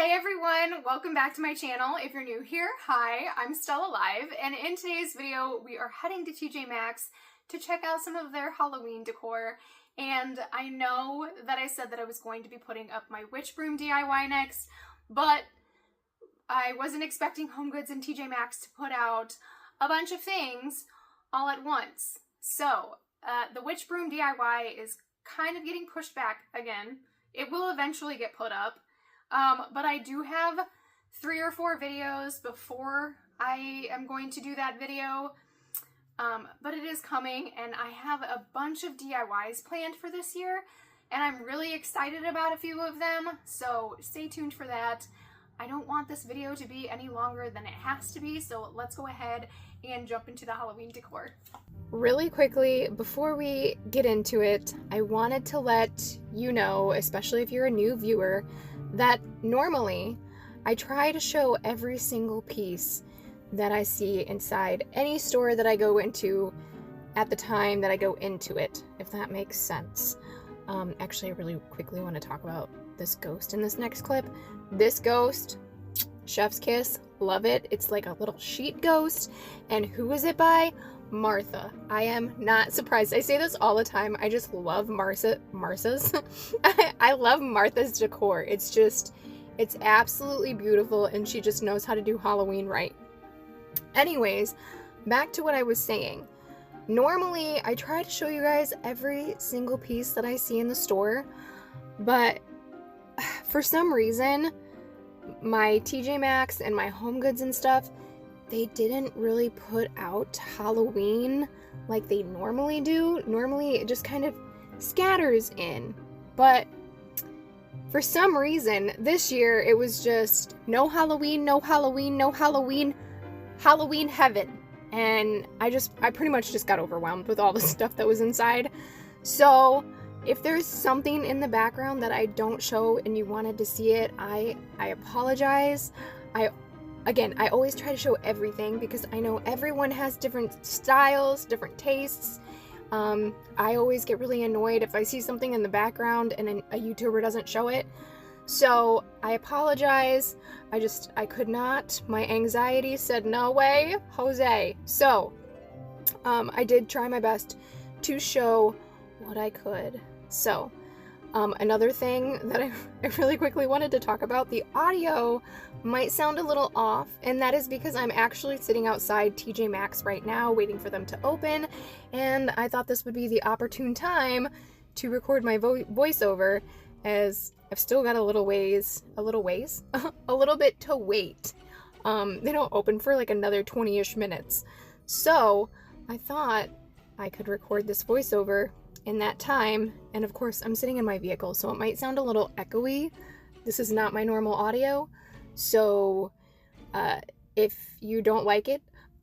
Hey everyone, welcome back to my channel. If you're new here, hi, I'm Stella Live, and in today's video we are heading to TJ Maxx to check out some of their Halloween decor. And I know that I said that I was going to be putting up my witch broom DIY next, but I wasn't expecting HomeGoods and TJ Maxx to put out a bunch of things all at once. So the witch broom DIY is kind of getting pushed back again. It will eventually get put up. But I do have 3 or 4 videos before I am going to do that video, but it is coming, and I have a bunch of DIYs planned for this year, and I'm really excited about a few of them, so stay tuned for that. I don't want this video to be any longer than it has to be, so let's go ahead and jump into the Halloween decor. Really quickly, before we get into it, I wanted to let you know, especially if you're a new viewer, that normally I try to show every single piece that I see inside any store that I go into at the time that I go into it, if that makes sense. Actually, I really quickly want to talk about this ghost in this next clip. This ghost, chef's kiss, love it. It's like a little sheet ghost. And who is it by? Martha. I am not surprised. I say this all the time. I just love Martha's. I love Martha's decor. It's absolutely beautiful, and she just knows how to do Halloween right. Anyways, back to what I was saying. Normally, I try to show you guys every single piece that I see in the store, but for some reason, my TJ Maxx and my HomeGoods and stuff, they didn't really put out Halloween like they normally do. Normally it just kind of scatters in. But for some reason, this year it was just no Halloween, no Halloween, no Halloween, Halloween heaven. And I pretty much just got overwhelmed with all the stuff that was inside. So if there's something in the background that I don't show and you wanted to see it, I apologize. Again, I always try to show everything because I know everyone has different styles, different tastes. I always get really annoyed if I see something in the background and a YouTuber doesn't show it. So I apologize. I could not. My anxiety said no way, Jose. So I did try my best to show what I could. So another thing that I really quickly wanted to talk about, the audio might sound a little off, and that is because I'm actually sitting outside TJ Maxx right now waiting for them to open, and I thought this would be the opportune time to record my voiceover, as I've still got a little bit to wait. They don't open for like another 20-ish minutes, so I thought I could record this voiceover in that time. And of course I'm sitting in my vehicle, so it might sound a little echoey. This is not my normal audio, so if you don't like it,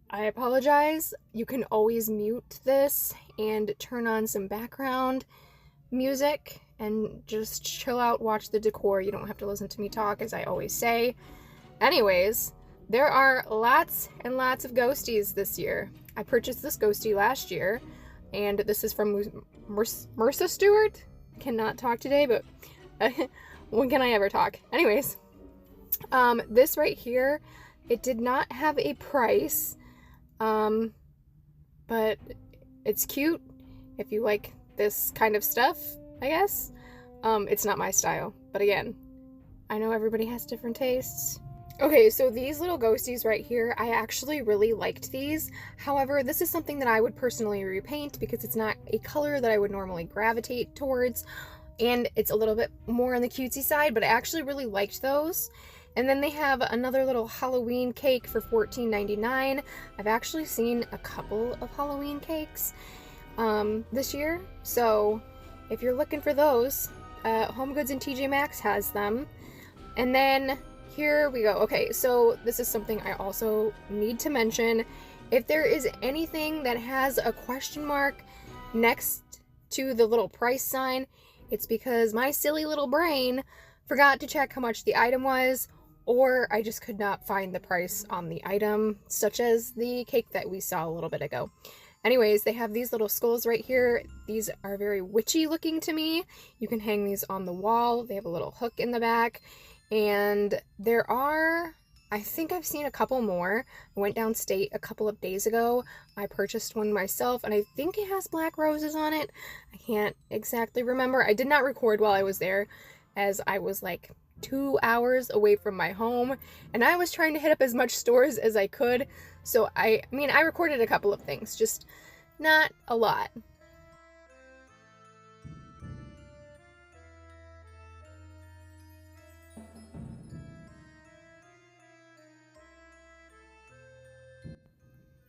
I apologize. You can always mute this and turn on some background music and just chill out, watch the decor. You don't have to listen to me talk, as I always say. Anyways, there are lots and lots of ghosties this year. I purchased this ghostie last year, and this is from Marissa Stewart. Cannot talk today, but when can I ever talk? Anyways, this right here, it did not have a price, but it's cute if you like this kind of stuff, I guess. It's not my style, but again, I know everybody has different tastes. Okay, so these little ghosties right here, I actually really liked these. However, this is something that I would personally repaint because it's not a color that I would normally gravitate towards, and it's a little bit more on the cutesy side, but I actually really liked those. And then they have another little Halloween cake for $14.99. I've actually seen a couple of Halloween cakes this year, so if you're looking for those, HomeGoods and TJ Maxx has them. And then here we go. Okay, so this is something I also need to mention. If there is anything that has a question mark next to the little price sign, it's because my silly little brain forgot to check how much the item was, or I just could not find the price on the item, such as the cake that we saw a little bit ago. Anyways, they have these little skulls right here. These are very witchy looking to me. You can hang these on the wall. They have a little hook in the back. And there are, I think I've seen a couple more. I went downstate a couple of days ago. I purchased one myself, and I think it has black roses on it. I can't exactly remember. I did not record while I was there, as I was like 2 hours away from my home, and I was trying to hit up as much stores as I could. So I mean, I recorded a couple of things, just not a lot.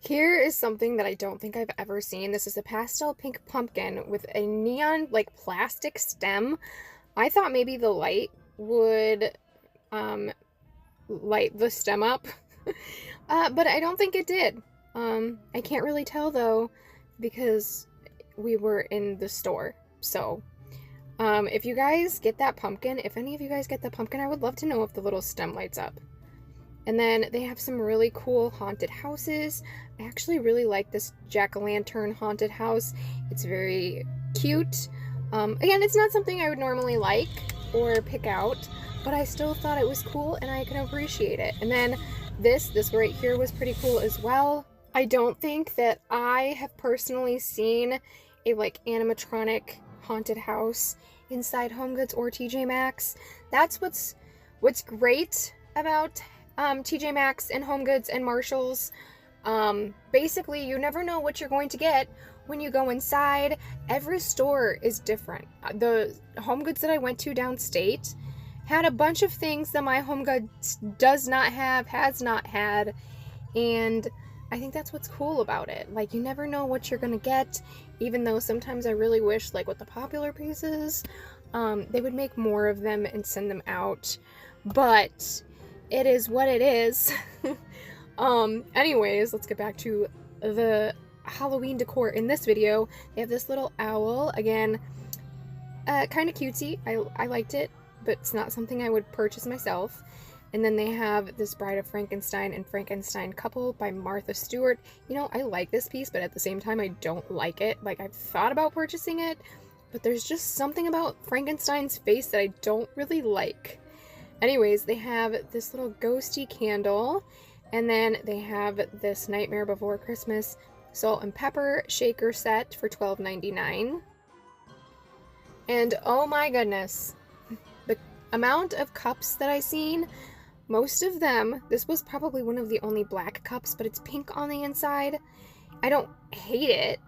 Here is something that I don't think I've ever seen. This is a pastel pink pumpkin with a neon, like, plastic stem. I thought maybe the light would light the stem up, but I don't think it did. I can't really tell, though, because we were in the store. So, if you guys get that pumpkin, if any of you guys get the pumpkin, I would love to know if the little stem lights up. And then they have some really cool haunted houses. I actually really like this jack-o'-lantern haunted house. It's very cute. Again, it's not something I would normally like or pick out, but I still thought it was cool and I can appreciate it. And then this right here was pretty cool as well. I don't think that I have personally seen a like animatronic haunted house inside HomeGoods or TJ Maxx. That's what's great about TJ Maxx and HomeGoods and Marshalls. Basically, you never know what you're going to get when you go inside. Every store is different. The HomeGoods that I went to downstate had a bunch of things that my HomeGoods does not have, has not had, and I think that's what's cool about it. Like, you never know what you're gonna get, even though sometimes I really wish, like with the popular pieces, they would make more of them and send them out, but it is what it is. Anyways, let's get back to the Halloween decor in this video. They have this little owl, again, kind of cutesy. I liked it, but it's not something I would purchase myself. And then they have this Bride of Frankenstein and Frankenstein couple by Martha Stewart. You know, I like this piece, but at the same time, I don't like it. Like, I've thought about purchasing it, but there's just something about Frankenstein's face that I don't really like. Anyways, they have this little ghosty candle, and then they have this Nightmare Before Christmas salt and pepper shaker set for $12.99. And oh my goodness, the amount of cups that I've seen, most of them, this was probably one of the only black cups, but it's pink on the inside. I don't hate it,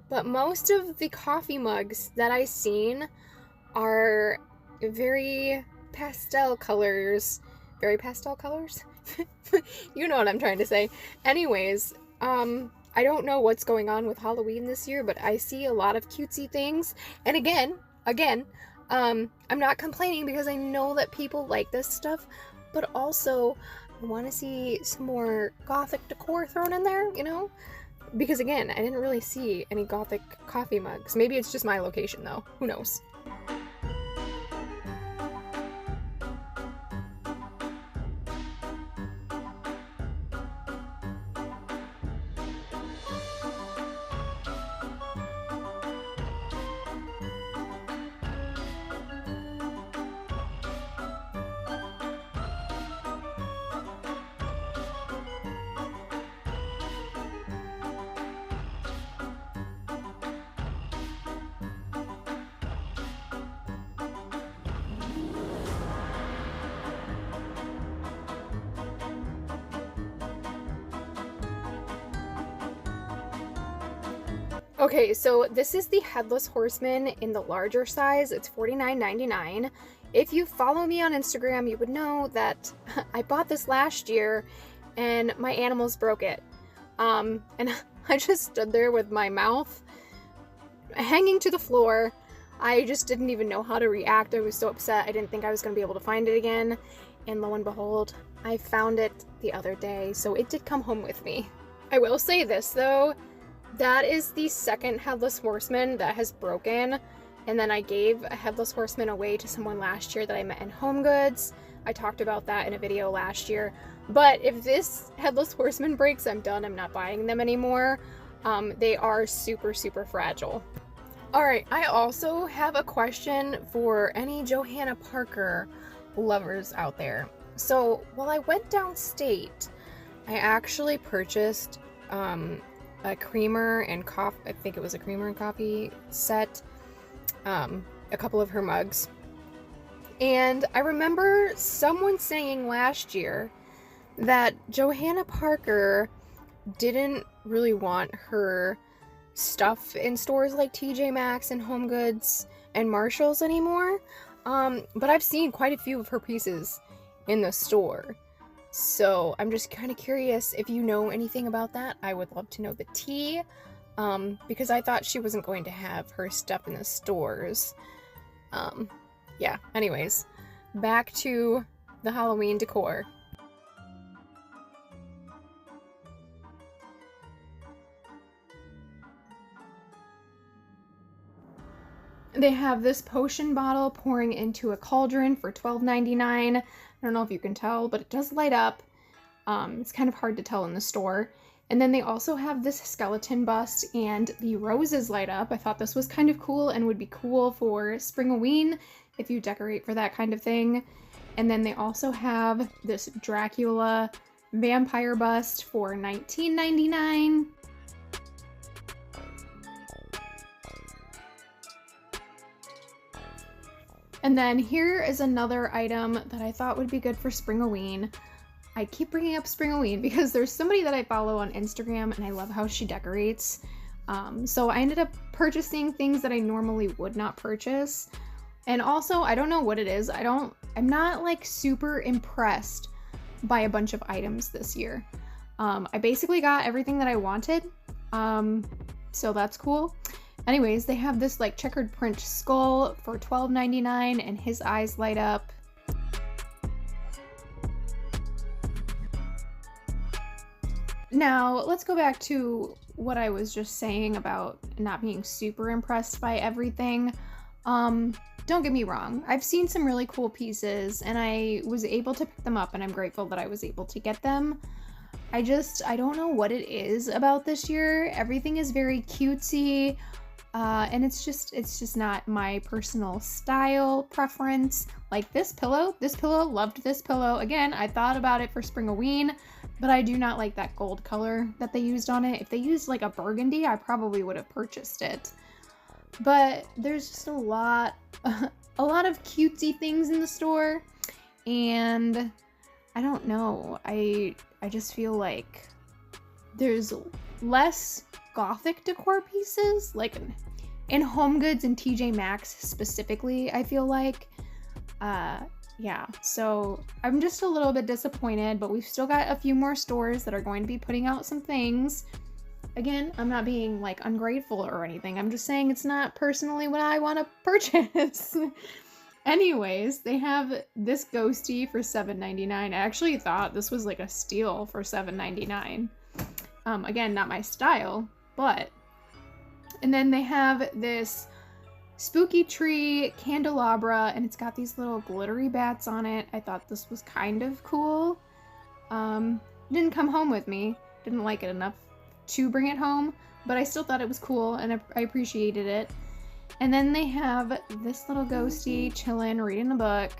but most of the coffee mugs that I've seen are very pastel colors. Very pastel colors? You know what I'm trying to say. Anyways, I don't know what's going on with Halloween this year, but I see a lot of cutesy things. And again, I'm not complaining because I know that people like this stuff, but also I want to see some more gothic decor thrown in there, you know? Because again, I didn't really see any gothic coffee mugs. Maybe it's just my location though. Who knows? Okay, so this is the Headless Horseman in the larger size. It's $49.99. If you follow me on Instagram, you would know that I bought this last year and my animals broke it. And I just stood there with my mouth hanging to the floor. I just didn't even know how to react. I was so upset. I didn't think I was going to be able to find it again. And lo and behold, I found it the other day, so it did come home with me. I will say this though, that is the second Headless Horseman that has broken, and then I gave a Headless Horseman away to someone last year that I met in HomeGoods. I talked about that in a video last year, but if this Headless Horseman breaks, I'm done. I'm not buying them anymore. They are super, super fragile. Alright, I also have a question for any Johanna Parker lovers out there. So while I went downstate, I actually purchased a creamer and coffee, I think it was a creamer and coffee set, a couple of her mugs. And I remember someone saying last year that Johanna Parker didn't really want her stuff in stores like TJ Maxx and Home Goods and Marshalls anymore. But I've seen quite a few of her pieces in the store. So I'm just kind of curious if you know anything about that. I would love to know the tea, because I thought she wasn't going to have her stuff in the stores. Yeah, anyways, back to the Halloween decor. They have this potion bottle pouring into a cauldron for $12.99. I don't know if you can tell, but it does light up. It's kind of hard to tell in the store. And then they also have this skeleton bust and the roses light up. I thought this was kind of cool and would be cool for Springoween if you decorate for that kind of thing. And then they also have this Dracula vampire bust for $19.99. And then here is another item that I thought would be good for Springoween. I keep bringing up Springoween because there's somebody that I follow on Instagram and I love how she decorates. So I ended up purchasing things that I normally would not purchase. And also, I don't know what it is. I'm not like super impressed by a bunch of items this year. I basically got everything that I wanted. So that's cool. Anyways, they have this like checkered print skull for $12.99 and his eyes light up. Now, let's go back to what I was just saying about not being super impressed by everything. Don't get me wrong, I've seen some really cool pieces and I was able to pick them up and I'm grateful that I was able to get them. I don't know what it is about this year. Everything is very cutesy. And it's just not my personal style preference. Like this pillow, loved this pillow. Again, I thought about it for Springoween, but I do not like that gold color that they used on it. If they used like a burgundy, I probably would have purchased it. But there's just a lot of cutesy things in the store, and I don't know. I just feel like there's less gothic decor pieces, like in Home Goods and TJ Maxx specifically, I feel like. Yeah, so I'm just a little bit disappointed, but we've still got a few more stores that are going to be putting out some things. Again, I'm not being like ungrateful or anything. I'm just saying it's not personally what I want to purchase. Anyways, they have this ghosty for $7.99. I actually thought this was like a steal for $7.99. Again, not my style, but. And then they have this spooky tree candelabra, and it's got these little glittery bats on it. I thought this was kind of cool. Didn't come home with me. Didn't like it enough to bring it home, but I still thought it was cool, and I appreciated it. And then they have this little ghosty chillin', reading a book.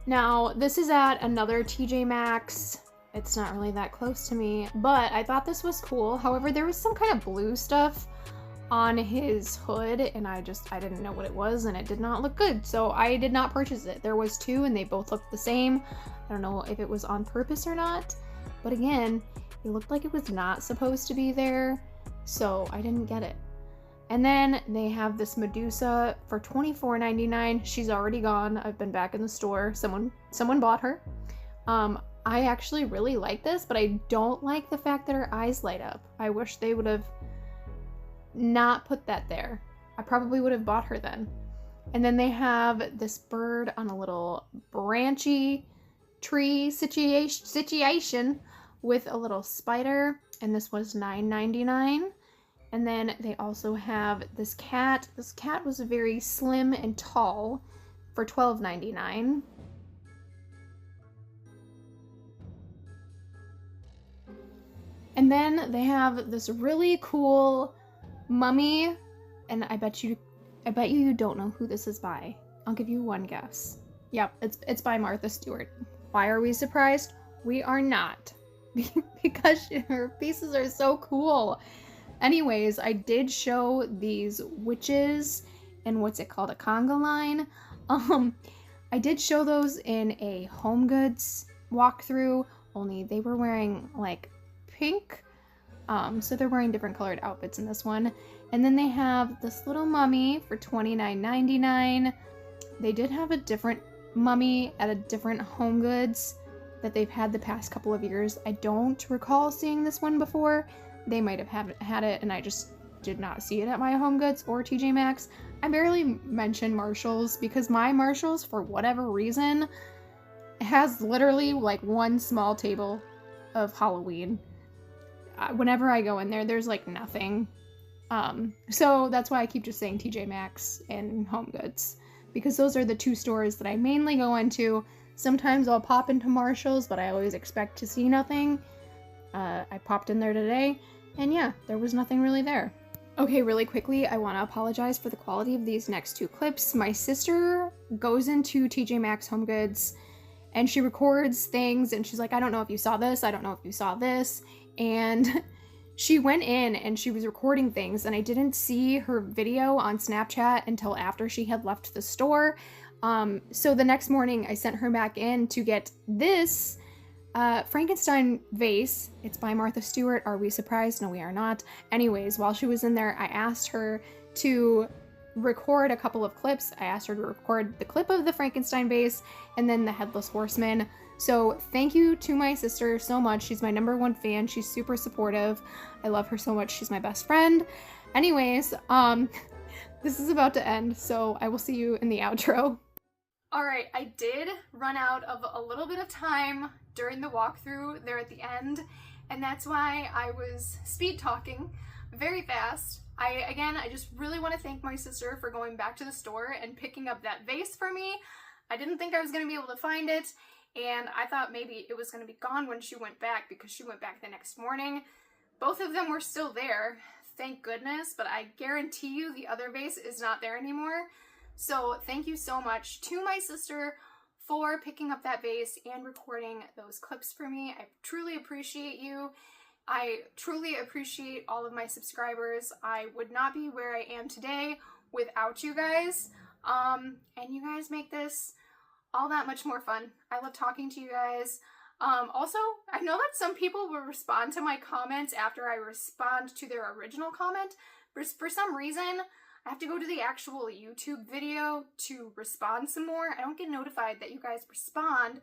Now, this is at another TJ Maxx. It's not really that close to me, but I thought this was cool. However, there was some kind of blue stuff on his hood, and I didn't know what it was, and it did not look good, so I did not purchase it. There was two, and they both looked the same. I don't know if it was on purpose or not, but again, it looked like it was not supposed to be there, so I didn't get it. And then they have this Medusa for $24.99. She's already gone. I've been back in the store. Someone bought her. I actually really like this, but I don't like the fact that her eyes light up. I wish they would have not put that there. I probably would have bought her then. And then they have this bird on a little branchy tree situation with a little spider, and this was $9.99. And then they also have this cat. This cat was very slim and tall for $12.99. And then they have this really cool mummy, and I bet you don't know who this is by. I'll give you one guess. Yep, it's by Martha Stewart. Why are we surprised? We are not. Because her pieces are so cool. Anyways, I did show these witches in what's it called, a conga line. I did show those in a Home Goods walkthrough, only they were wearing like pink. So they're wearing different colored outfits in this one. And then they have this little mummy for $29.99. They did have a different mummy at a different Home Goods that they've had the past couple of years. I don't recall seeing this one before. They might have had it and I just did not see it at my Home Goods or TJ Maxx. I barely mention Marshalls because my Marshalls, for whatever reason, has literally like one small table of Halloween. Whenever I go in there, there's like nothing. So that's why I keep just saying TJ Maxx and Home Goods, because those are the two stores that I mainly go into. Sometimes I'll pop into Marshalls, but I always expect to see nothing. I popped in there today, and yeah, there was nothing really there. Okay, really quickly, I want to apologize for the quality of these next two clips. My sister goes into TJ Maxx Home Goods, and she records things, and she's like, I don't know if you saw this, I don't know if you saw this, and she went in and she was recording things, and I didn't see her video on Snapchat until after she had left the store. So the next morning I sent her back in to get this Frankenstein vase. It's by Martha Stewart. Are we surprised? No, we are not. Anyways, while she was in there, I asked her to record a couple of clips. I asked her to record the clip of the Frankenstein vase and then the Headless Horseman. So thank you to my sister so much. She's my #1 fan. She's super supportive. I love her so much. She's my best friend. Anyways, this is about to end, so I will see you in the outro. Alright, I did run out of a little bit of time during the walkthrough there at the end, and that's why I was speed talking very fast. I just really want to thank my sister for going back to the store and picking up that vase for me. I didn't think I was going to be able to find it, and I thought maybe it was going to be gone when she went back, because she went back the next morning. Both of them were still there, thank goodness, but I guarantee you the other vase is not there anymore. So thank you so much to my sister for picking up that vase and recording those clips for me. I truly appreciate you. I truly appreciate all of my subscribers. I would not be where I am today without you guys. And you guys make this all that much more fun. I love talking to you guys. Also, I know that some people will respond to my comments after I respond to their original comment, but for some reason, I have to go to the actual YouTube video to respond some more. I don't get notified that you guys respond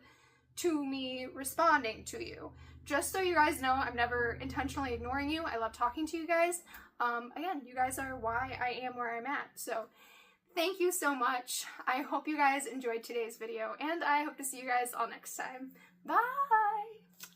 to me responding to you. Just so you guys know, I'm never intentionally ignoring you. I love talking to you guys. Again, you guys are why I am where I'm at. So thank you so much. I hope you guys enjoyed today's video, and I hope to see you guys all next time. Bye!